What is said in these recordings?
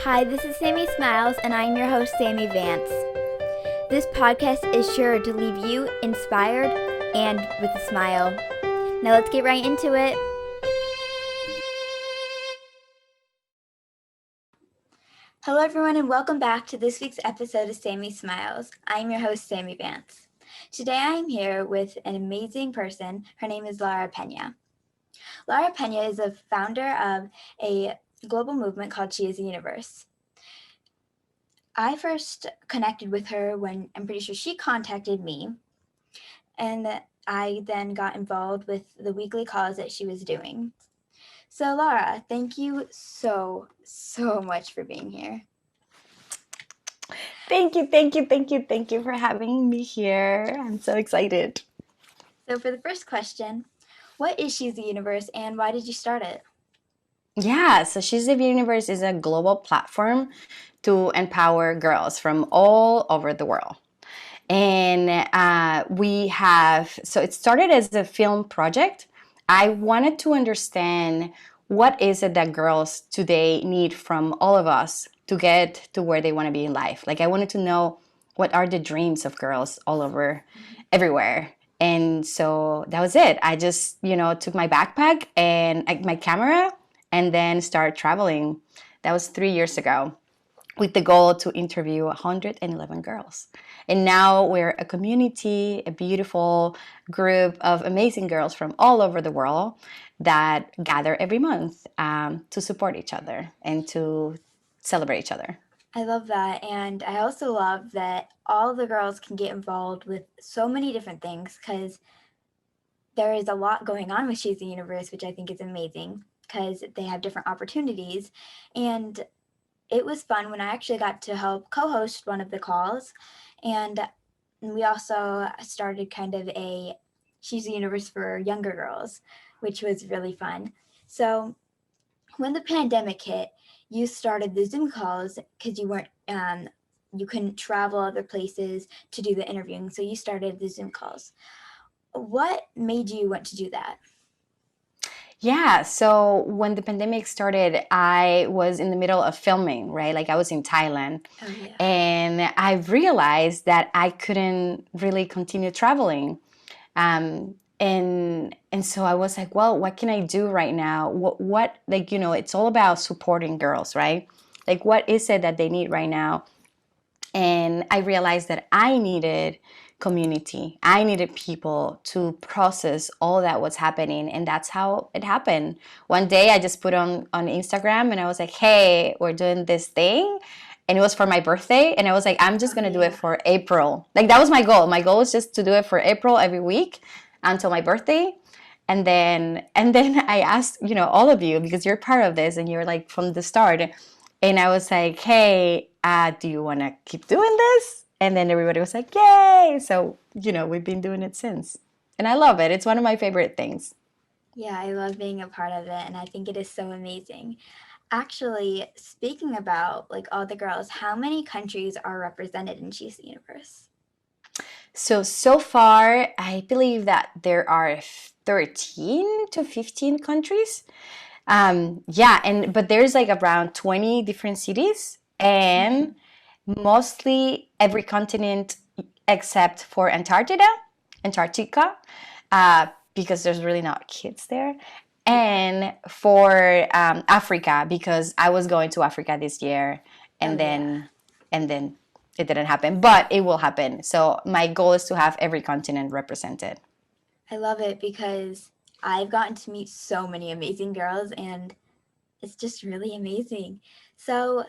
Hi, this is Sammie Smiles, and I'm your host, Sammie Vance. This podcast is sure to leave you inspired and with a smile. Now let's get right into it. Hello, everyone, and welcome back to this week's episode of Sammie Smiles. I'm your host, Sammie Vance. Today I am here with an amazing person. Her name is Laura Peña. Laura Peña is a founder of a global movement called She is the Universe. I first connected with her when I'm pretty sure she contacted me, and I then got involved with the weekly calls that she was doing. So Laura, thank you so much for being here. Thank you for having me here. I'm so excited. So for the first question, what is She's the Universe and why did you start it? Yeah, so She's the Universe is a global platform to empower girls from all over the world. And so it started as a film project. I wanted to understand what is it that girls today need from all of us to get to where they want to be in life. Like I wanted to know what are the dreams of girls all over, everywhere. And so that was it. I just, took my backpack and my camera and then started traveling. That was 3 years ago with the goal to interview 111 girls. And now we're a community, a beautiful group of amazing girls from all over the world that gather every month to support each other and to celebrate each other. I love that, and I also love that all the girls can get involved with so many different things because there is a lot going on with She's the Universe, which I think is amazing because they have different opportunities. And it was fun when I actually got to help co-host one of the calls, and we also started kind of a She's the Universe for younger girls, which was really fun. So when the pandemic hit, you started the Zoom calls because you couldn't travel other places to do the interviewing, so you started the Zoom calls. What made you want to do that? Yeah, so when the pandemic started, I was in the middle of filming, right? Like I was in Thailand. Oh yeah. And I realized that I couldn't really continue traveling. And so I was like, well, what can I do right now? What like, it's all about supporting girls, right? Like what is it that they need right now? And I realized that I needed community. I needed people to process all that was happening. And that's how it happened. One day I just put on Instagram and I was like, hey, we're doing this thing. And it was for my birthday. And I was like, I'm just going to do it for April. Like that was my goal. My goal was just to do it for April every week until my birthday. And then I asked, all of you, because you're part of this and you're like from the start. And I was like, hey, do you want to keep doing this? And then everybody was like, yay. So, we've been doing it since. And I love it. It's one of my favorite things. Yeah, I love being a part of it, and I think it is so amazing. Actually, speaking about like all the girls, how many countries are represented in She's the Universe? So far, I believe that there are 13 to 15 countries. But there's like around 20 different cities and mostly every continent except for Antarctica, because there's really not kids there. And for Africa, because I was going to Africa this year, and then it didn't happen, but it will happen. So my goal is to have every continent represented. I love it because I've gotten to meet so many amazing girls, and it's just really amazing. So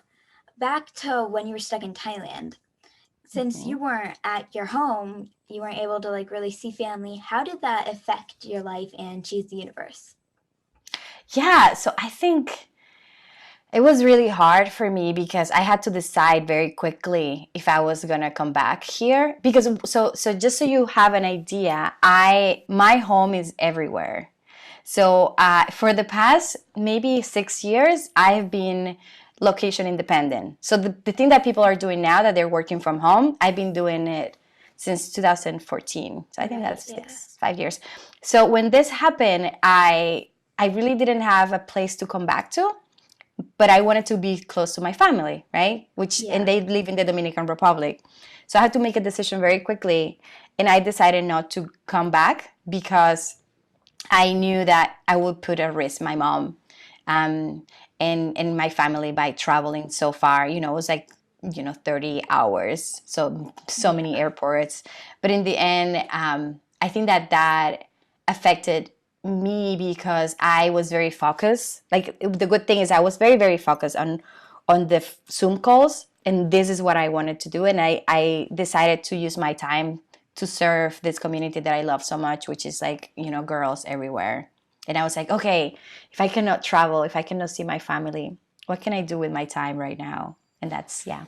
back to when you were stuck in Thailand, since you weren't at your home, you weren't able to like really see family. How did that affect your life and She's the Universe? Yeah, so I think it was really hard for me because I had to decide very quickly if I was gonna come back here. Because so just so you have an idea, my home is everywhere. So for the past maybe 6 years, I've been location independent. So the thing that people are doing now that they're working from home, I've been doing it since 2014. So I think that's 5 years. So when this happened, I really didn't have a place to come back to. but I wanted to be close to my family, right? Which, and Yeah. they live in the Dominican Republic. So I had to make a decision very quickly. And I decided not to come back because I knew that I would put at risk my mom, um, and my family by traveling so far. You know, it was like, 30 hours. So many Yeah. airports. But in the end, I think that affected me because I was very focused. Like the good thing is I was very, very focused on the Zoom calls, and this is what I wanted to do. And I decided to use my time to serve this community that I love so much, which is like, girls everywhere. And I was like, okay, if I cannot travel, if I cannot see my family, what can I do with my time right now? And that's, yeah,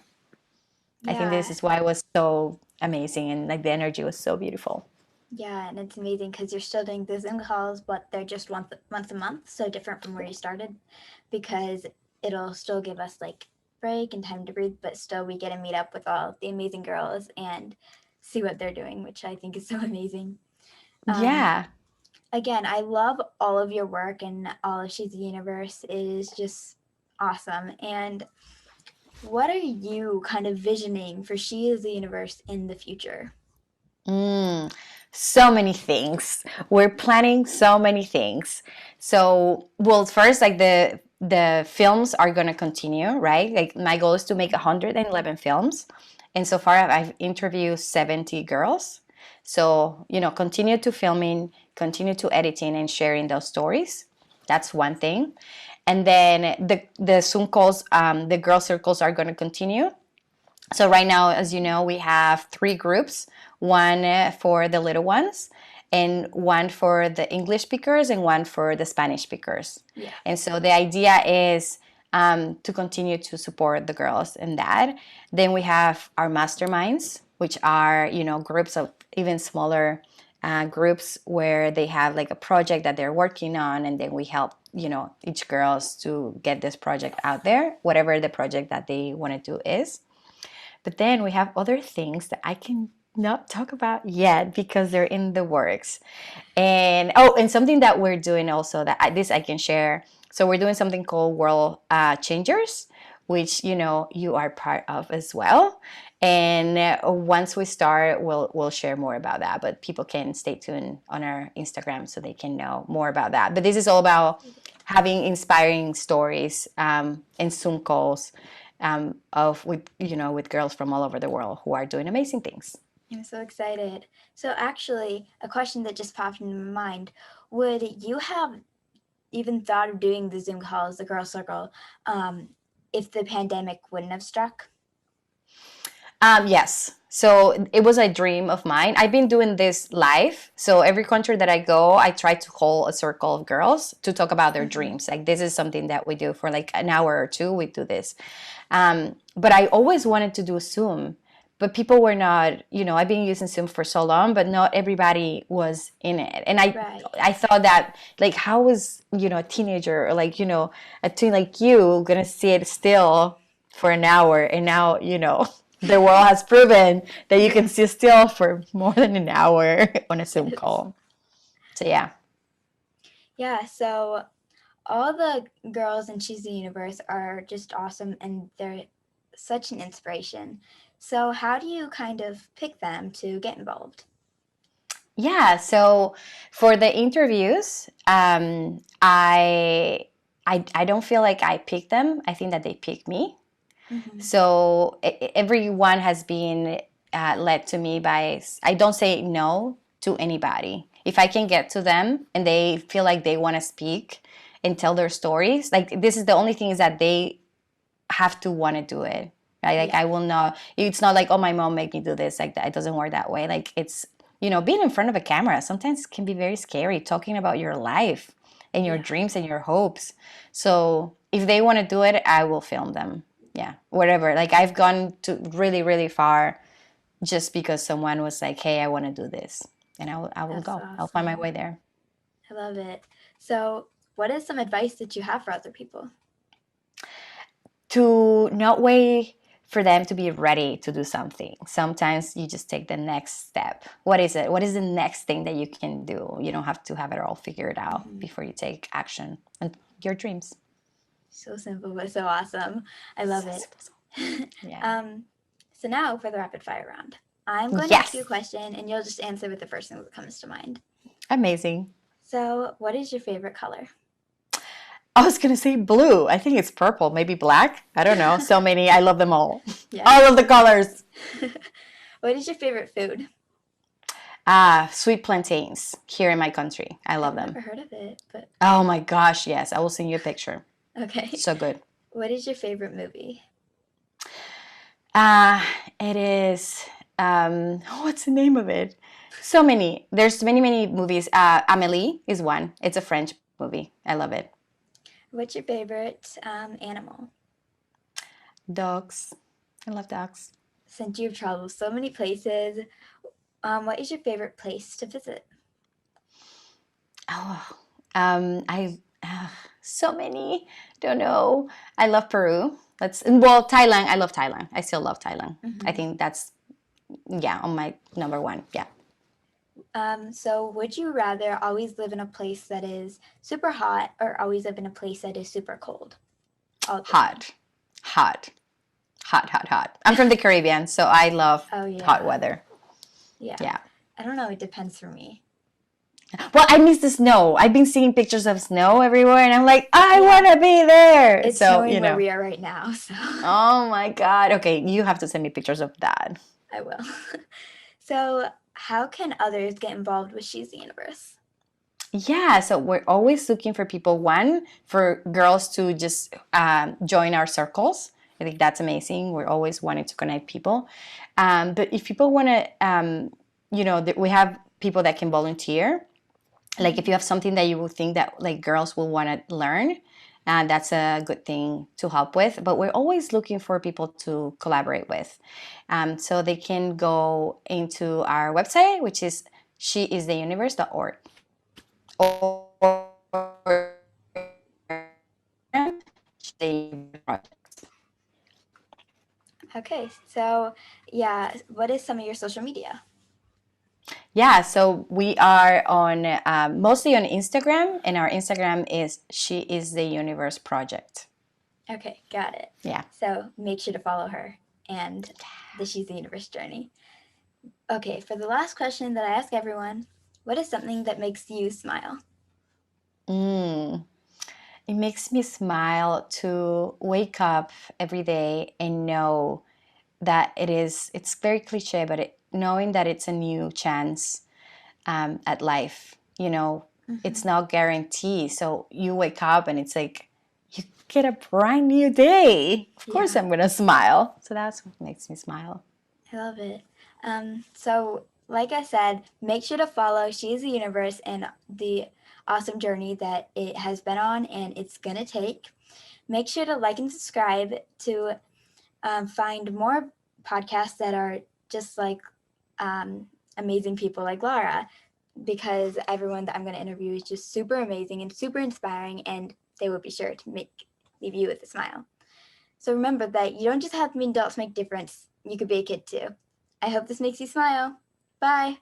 I think this Yeah. is why it was so amazing, and like the energy was so beautiful. Yeah, and it's amazing because you're still doing the Zoom calls, but they're just once a month, so different from where you started, because it'll still give us like break and time to breathe, but still we get to meet up with all the amazing girls and see what they're doing, which I think is so amazing. Um, Yeah. Again, I love all of your work and all of She's the Universe. It is just awesome. And what are you kind of visioning for She is the Universe in the future? Mm, so many things. We're planning so many things. So, well, first, like the films are gonna continue, right? Like my goal is to make 111 films, and so far I've interviewed 70 girls. So, continue to filming, continue to editing and sharing those stories. That's one thing. And then the Zoom calls, the girl circles are gonna continue. So right now, as you know, we have three groups, one for the little ones, and one for the English speakers, and one for the Spanish speakers. Yeah. And so the idea is to continue to support the girls in that. Then we have our masterminds, which are, groups of even smaller groups where they have like a project that they're working on, and then we help, each girls to get this project out there, whatever the project that they want to do is. But then we have other things that I can not talk about yet because they're in the works. And and something that we're doing also that this I can share. So we're doing something called World Changers, which you are part of as well. And once we start, we'll share more about that. But people can stay tuned on our Instagram so they can know more about that. But this is all about having inspiring stories and Zoom calls of with girls from all over the world who are doing amazing things. I'm so excited. So, actually, a question that just popped into my mind, would you have even thought of doing the Zoom calls, the Girl Circle, um, if the pandemic wouldn't have struck? Yes. So it was a dream of mine. I've been doing this live. So every country that I go, I try to hold a circle of girls to talk about their Hmm. dreams. Like this is something that we do for like an hour or two. We do this. But I always wanted to do Zoom, but people were not. I've been using Zoom for so long, but not everybody was in it. And I, Right. I thought that like, how is a teenager or like a teen like you gonna sit still for an hour? And now the world has proven that you Yeah. can sit still for more than an hour on a Zoom Yes. call. So yeah. Yeah. So, all the girls in She's the Universe are just awesome and they're such an inspiration. So, how do you kind of pick them to get involved? Yeah, so for the interviews, I don't feel like I picked them. I think that they picked me. Hmm. So everyone has been led to me by. I don't say no to anybody. If I can get to them and they feel like they want to speak and tell their stories, like this is the only thing is that they have to want to do it. Right? Like Yeah. I will not. It's not like, oh, my mom made me do this. Like that. It doesn't work that way. Like it's being in front of a camera sometimes can be very scary. Talking about your life and your Yeah. dreams and your hopes. So if they want to do it, I will film them. Yeah, whatever. Like I've gone to really, really far just because someone was like, "Hey, I want to do this," and I will That's go. I'll find my awesome. way there. I love it. So, what is some advice that you have for other people? To not wait for them to be ready to do something. Sometimes you just take the next step. What is it? What is the next thing that you can do? You don't have to have it all figured out Hmm. before you take action on your dreams. So simple, but so awesome. I love So it. simple. Yeah. um, so now for the rapid fire round. I'm going to ask you a Yes. question and you'll just answer with the first thing that comes to mind. Amazing. So, what is your favorite color? I was gonna say blue. I think it's purple, maybe black. I don't know. So many. I love them all. Yes. All of the colors. What is your favorite food? Sweet plantains here in my country. I love I've them. never heard of it, but Oh my gosh, yes. I will send you a picture. okay. So good. What is your favorite movie? Uh, it is, what's the name of it? So many. There's many, many movies. Amélie is one. It's a French movie. I love it. What's your favorite animal? Dogs. I love dogs. Since you've traveled so many places, what is your favorite place to visit? Oh, I so many. Don't know. I love Peru. Thailand. I love Thailand. I still love Thailand. I Mm-hmm. think that's yeah on my number one. Yeah, So, would you rather always live in a place that is super hot or always live in a place that is super cold all the time? hot, hot, hot, hot, hot. I'm from the Caribbean, so I love Oh, hot yeah. weather. Yeah. Yeah. I don't know. It depends for me. Well, I miss the snow. I've been seeing pictures of snow everywhere, and I'm like, I Yeah. want to be there. It's So, snowing where we are right now. So, oh my God. Okay, you have to send me pictures of that. I will. So, how can others get involved with She's the Universe? Yeah, so we're always looking for people, one, for girls to just join our circles. I think that's amazing. We're always wanting to connect people. But if people want to, we have people that can volunteer. Like if you have something that you will think that like girls will want to learn, that's a good thing to help with. But we're always looking for people to collaborate with. So they can go into our website, which is sheistheuniverse.org. Or the projects. Okay, so yeah, what is some of your social media? Yeah, so we are on mostly on Instagram, and our Instagram is She Is the Universe Project. Okay, got it. Yeah. So make sure to follow her and the She's the Universe journey. Okay, for the last question that I ask everyone, what is something that makes you smile? Mm. It makes me smile to wake up every day and know that it's very cliche, but knowing that it's a new chance at life. It's Mm-hmm. not guaranteed. So you wake up and it's like you get a brand new day. Of course, Yeah, I'm gonna smile. So that's what makes me smile. I love it. So, like I said, make sure to follow She's the Universe and the awesome journey that it has been on and it's gonna take. Make sure to like and subscribe to find more podcasts that are just like um, amazing people like Laura, because everyone that I'm going to interview is just super amazing and super inspiring, and they will be sure to leave you with a smile. So remember that you don't just have to be adults make difference. You could be a kid too. I hope this makes you smile. Bye.